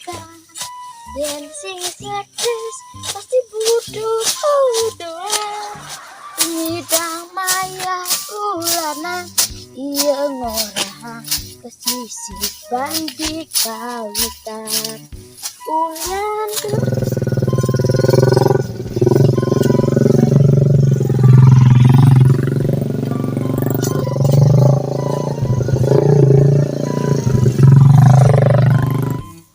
Dan sing cerdas pasti butuh doa. Idang maya ulana iya ngorah pesisir bandi kawitan ulan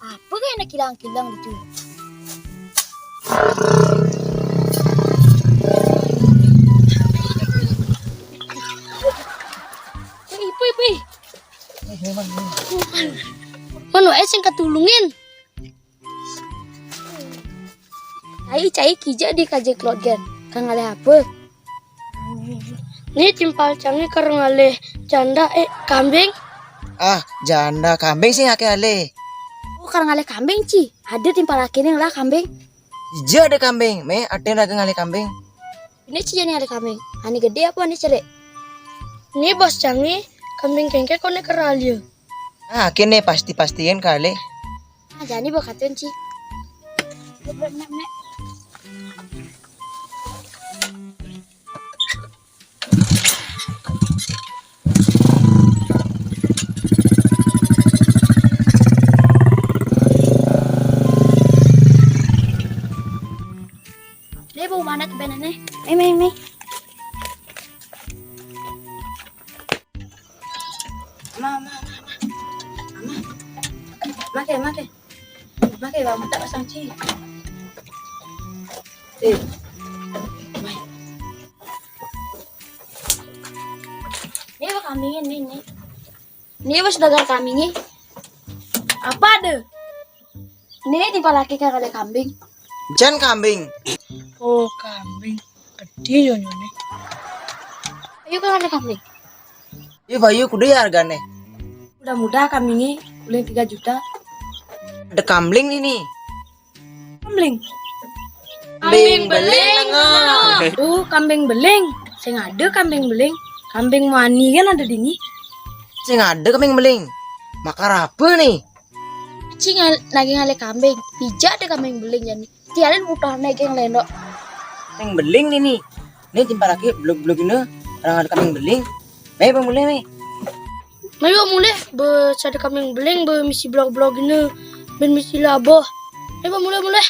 apa kayak nak kilang-kilang gitu. Ipi. Mano sing katulungin. Ai cai kija di kajek lodgen. Kang ale apa? Ni timpal cangi kareng ale janda kambing. Ah, janda kambing sih ake ale. Oh, kareng ale kambing ci. Ada timpal akene lah kambing. Ija ada kambing, me ada lagi ngale kambing. Ini ci jani ale kambing. Ani gede apa ani cere? Ni bos cangi kambing kengke kone keralia. Ah, kene pasti-pastiin kali. Ah, jani bakatun ci. Ini bau mana tuh benane? Mei. Mama. Make ba mata pasang ci. Ini apa kambingnya nih? Ini apa sedagar kambingnya? Apa deh? Ini timpal laki kagak kambing. Jan kambing. Oh, kambing. Gede nyonyone. Ayo kagak kambing. Iya bayu kudu ya hargane. Udah muda kambingnya, boleh 3 juta. Ada kambing ini. Kambing. Kambing beling. Tuh kambing beling. Saya ada kambing beling. Kambing mani kan ada dini. Sing ada kambing beling. Makar apa nih? Cing lagi ngale kambing. Pijak ada kambing beling jadi. Tiarin putar naik yang lendok. Kambing beling ini. Ini timpal laki blog-blog ini orang ada kambing beling. Me mulai me. Mayo mulai be ada kambing beling be misi blog-blog ini ben misi labo. Ayo mulai.